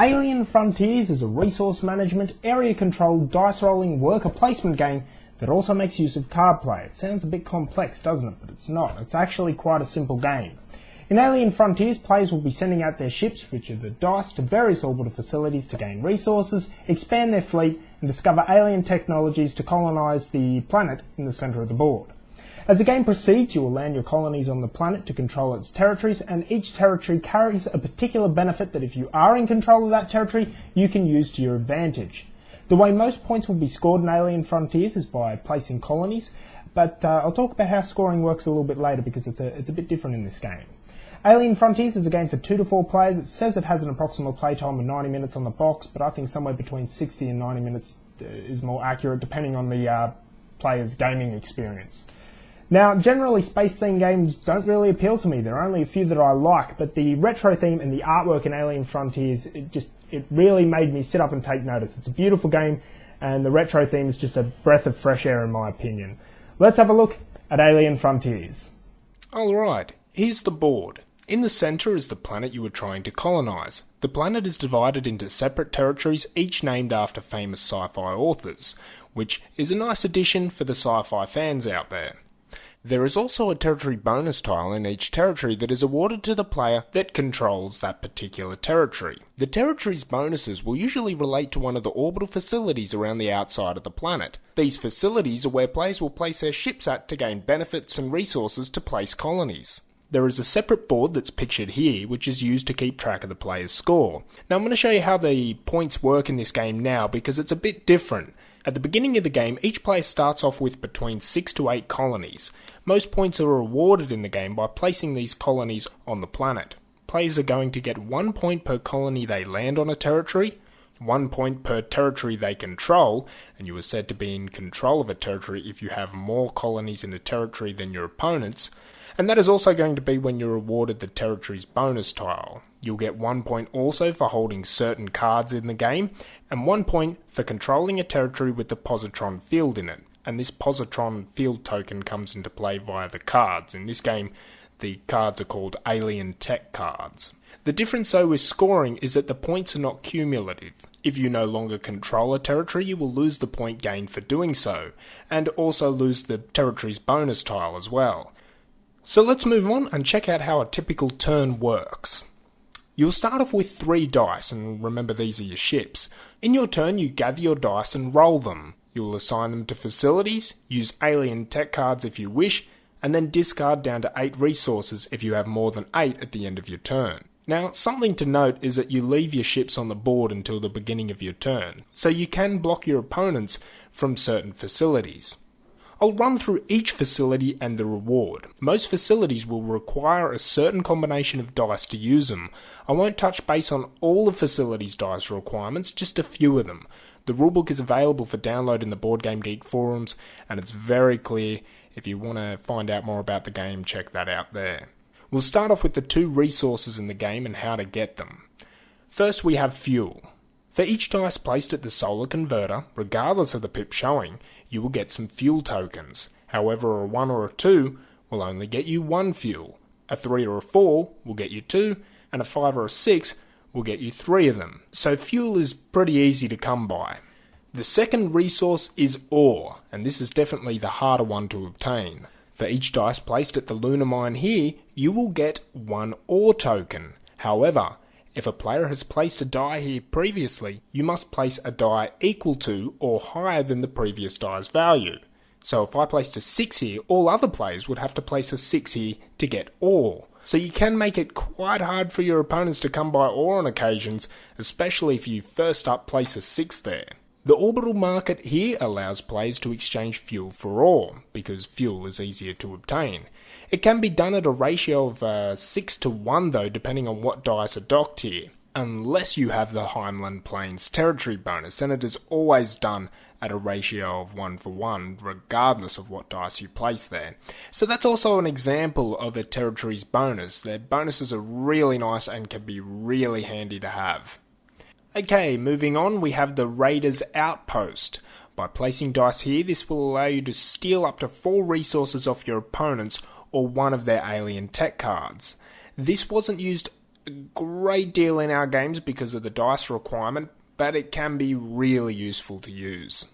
Alien Frontiers is a resource management, area-controlled, dice-rolling worker placement game that also makes use of card play. It sounds a bit complex, doesn't it? But it's not. It's actually quite a simple game. In Alien Frontiers, players will be sending out their ships, which are the dice, to various orbital facilities to gain resources, expand their fleet, and discover alien technologies to colonise the planet in the centre of the board. As the game proceeds, you will land your colonies on the planet to control its territories, and each territory carries a particular benefit that if you are in control of that territory, you can use to your advantage. The way most points will be scored in Alien Frontiers is by placing colonies, but I'll talk about how scoring works a little bit later because it's a bit different in this game. Alien Frontiers is a game for 2 to 4 players. It says it has an approximate playtime of 90 minutes on the box, but I think somewhere between 60 and 90 minutes is more accurate depending on the player's gaming experience. Now, generally, space-themed games don't really appeal to me. There are only a few that I like, but the retro theme and the artwork in Alien Frontiers, it really made me sit up and take notice. It's a beautiful game, and the retro theme is just a breath of fresh air in my opinion. Let's have a look at Alien Frontiers. Alright, here's the board. In the centre is the planet you are trying to colonise. The planet is divided into separate territories, each named after famous sci-fi authors, which is a nice addition for the sci-fi fans out there. There is also a territory bonus tile in each territory that is awarded to the player that controls that particular territory. The territory's bonuses will usually relate to one of the orbital facilities around the outside of the planet. These facilities are where players will place their ships at to gain benefits and resources to place colonies. There is a separate board that's pictured here which is used to keep track of the player's score. Now I'm going to show you how the points work in this game now because it's a bit different. At the beginning of the game, each player starts off with between 6 to 8 colonies. Most points are awarded in the game by placing these colonies on the planet. Players are going to get 1 point per colony they land on a territory, 1 point per territory they control, and you are said to be in control of a territory if you have more colonies in a territory than your opponents, and that is also going to be when you're awarded the territory's bonus tile. You'll get 1 point also for holding certain cards in the game, and 1 point for controlling a territory with the positron field in it. And this positron field token comes into play via the cards. In this game, the cards are called alien tech cards. The difference though with scoring is that the points are not cumulative. If you no longer control a territory, you will lose the point gained for doing so, and also lose the territory's bonus tile as well. So let's move on and check out how a typical turn works. You'll start off with 3 dice, and remember these are your ships. In your turn, you gather your dice and roll them. You will assign them to facilities, use alien tech cards if you wish, and then discard down to 8 resources if you have more than 8 at the end of your turn. Now, something to note is that you leave your ships on the board until the beginning of your turn, so you can block your opponents from certain facilities. I'll run through each facility and the reward. Most facilities will require a certain combination of dice to use them. I won't touch base on all the facilities' dice requirements, just a few of them. The rulebook is available for download in the Board Game Geek forums, and it's very clear. If you want to find out more about the game, check that out there. We'll start off with the 2 resources in the game and how to get them. First we have fuel. For each dice placed at the solar converter, regardless of the pip showing, you will get some fuel tokens. However, a 1 or a 2 will only get you 1 fuel. A 3 or a 4 will get you 2, and a 5 or a 6 will get you 3 of them. So fuel is pretty easy to come by. The second resource is ore, and this is definitely the harder one to obtain. For each dice placed at the lunar mine here, you will get 1 ore token. However, if a player has placed a die here previously, you must place a die equal to or higher than the previous die's value. So if I placed a 6 here, all other players would have to place a 6 here to get ore. So you can make it quite hard for your opponents to come by ore on occasions, especially if you first up place a 6 there. The orbital market here allows players to exchange fuel for ore, because fuel is easier to obtain. It can be done at a ratio of 6 to 1 though, depending on what dice are docked here, unless you have the Heimland Plains territory bonus, and it is always done at a ratio of 1 for 1, regardless of what dice you place there. So that's also an example of a territory's bonus. Their bonuses are really nice and can be really handy to have. Okay, moving on, we have the Raiders Outpost. By placing dice here, this will allow you to steal up to 4 resources off your opponents or one of their alien tech cards. This wasn't used a great deal in our games because of the dice requirement, but it can be really useful to use.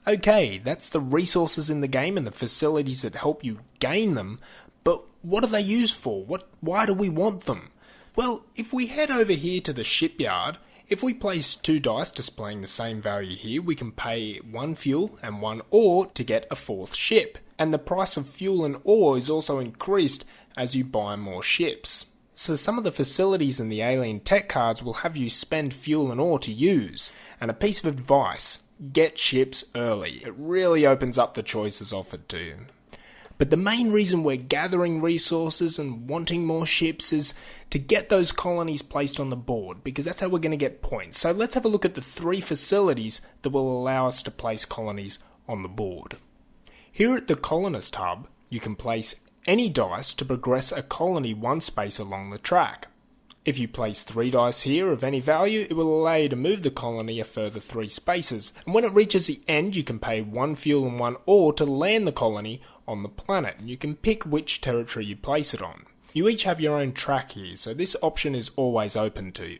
Okay, that's the resources in the game and the facilities that help you gain them, but what are they used for? Why do we want them? Well, if we head over here to the shipyard, if we place 2 dice displaying the same value here, we can pay 1 fuel and 1 ore to get a 4th ship. And the price of fuel and ore is also increased as you buy more ships. So some of the facilities in the alien tech cards will have you spend fuel and ore to use. And a piece of advice, get ships early. It really opens up the choices offered to you. But the main reason we're gathering resources and wanting more ships is to get those colonies placed on the board, because that's how we're going to get points. So let's have a look at the 3 facilities that will allow us to place colonies on the board. Here at the Colonist Hub, you can place any dice to progress a colony 1 space along the track. If you place 3 dice here of any value, it will allow you to move the colony a further 3 spaces, and when it reaches the end you can pay 1 fuel and 1 ore to land the colony on the planet, and you can pick which territory you place it on. You each have your own track here, so this option is always open to you.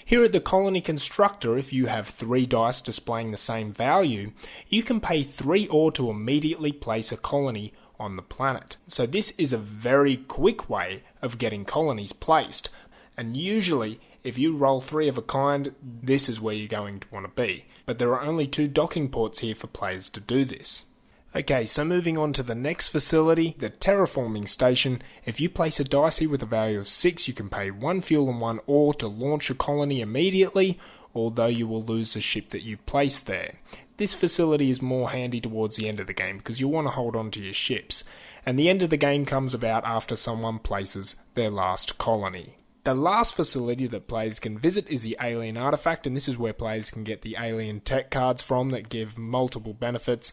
Here at the Colony Constructor, if you have 3 dice displaying the same value, you can pay 3 ore to immediately place a colony on the planet. So this is a very quick way of getting colonies placed, and usually if you roll 3 of a kind, this is where you're going to want to be. But there are only 2 docking ports here for players to do this. Okay, so moving on to the next facility, the Terraforming Station. If you place a dice here with a value of 6, you can pay 1 fuel and 1 ore to launch a colony immediately, although you will lose the ship that you place there. This facility is more handy towards the end of the game because you want to hold on to your ships, and the end of the game comes about after someone places their last colony. The last facility that players can visit is the Alien Artifact, and this is where players can get the alien tech cards from that give multiple benefits.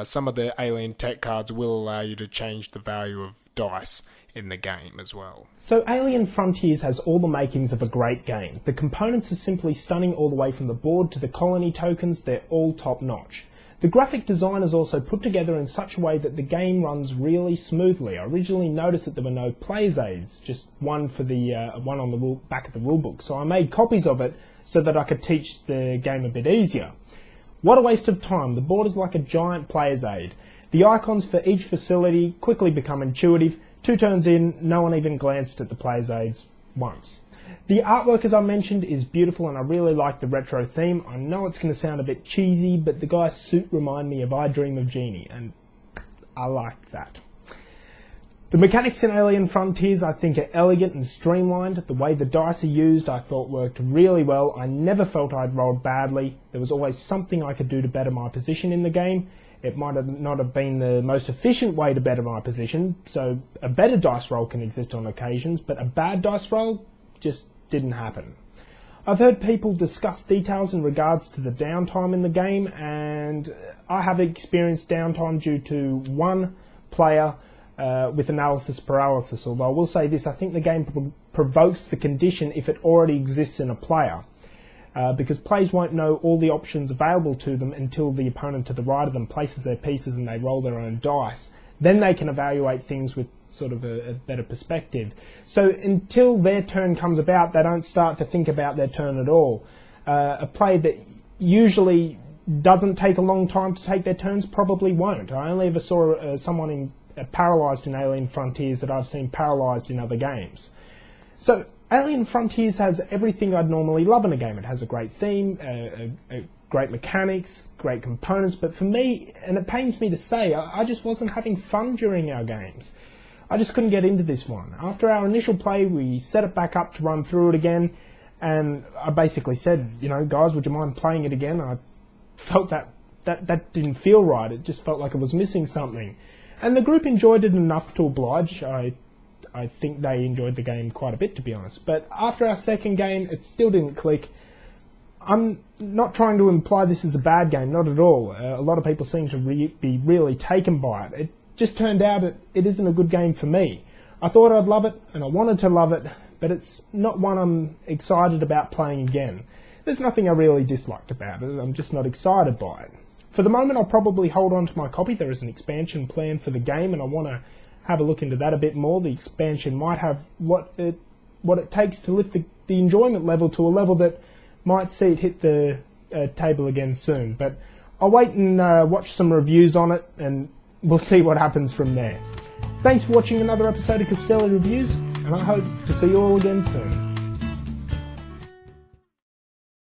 Some of the alien tech cards will allow you to change the value of dice in the game as well. So Alien Frontiers has all the makings of a great game. The components are simply stunning all the way from the board to the colony tokens, they're all top notch. The graphic design is also put together in such a way that the game runs really smoothly. I originally noticed that there were no player's aids, just one for the one on the back of the rulebook, so I made copies of it so that I could teach the game a bit easier. What a waste of time. The board is like a giant player's aid. The icons for each facility quickly become intuitive. 2 turns in, no one even glanced at the player's aids once. The artwork, as I mentioned, is beautiful and I really like the retro theme. I know it's going to sound a bit cheesy, but the guy's suit reminded me of I Dream of Jeannie, and I like that. The mechanics in Alien Frontiers I think are elegant and streamlined. The way the dice are used I thought worked really well. I never felt I'd rolled badly. There was always something I could do to better my position in the game. It might not have been the most efficient way to better my position, so a better dice roll can exist on occasions, but a bad dice roll just didn't happen. I've heard people discuss details in regards to the downtime in the game, and I have experienced downtime due to one player with analysis paralysis, although I will say this, I think the game provokes the condition if it already exists in a player. Because players won't know all the options available to them until the opponent to the right of them places their pieces and they roll their own dice. Then they can evaluate things with sort of a better perspective. So until their turn comes about, they don't start to think about their turn at all. A player that usually doesn't take a long time to take their turns probably won't. I only ever saw someone paralysed in Alien Frontiers that I've seen paralysed in other games. So Alien Frontiers has everything I'd normally love in a game. It has a great theme, great mechanics, great components, but for me, and it pains me to say, I just wasn't having fun during our games. I just couldn't get into this one. After our initial play, we set it back up to run through it again, and I basically said, you know, guys, would you mind playing it again? I felt that didn't feel right. It just felt like it was missing something. And the group enjoyed it enough to oblige. I think they enjoyed the game quite a bit, to be honest. But after our second game, it still didn't click. I'm not trying to imply this is a bad game, not at all. A lot of people seem to be really taken by it. It just turned out it isn't a good game for me. I thought I'd love it, and I wanted to love it, but it's not one I'm excited about playing again. There's nothing I really disliked about it, I'm just not excited by it. For the moment, I'll probably hold on to my copy. There is an expansion plan for the game, and I want to have a look into that a bit more. The expansion might have what it what it takes to lift the enjoyment level to a level that might see it hit the table again soon. But I'll wait and watch some reviews on it, and we'll see what happens from there. Thanks for watching another episode of Castelli Reviews, and I hope to see you all again soon.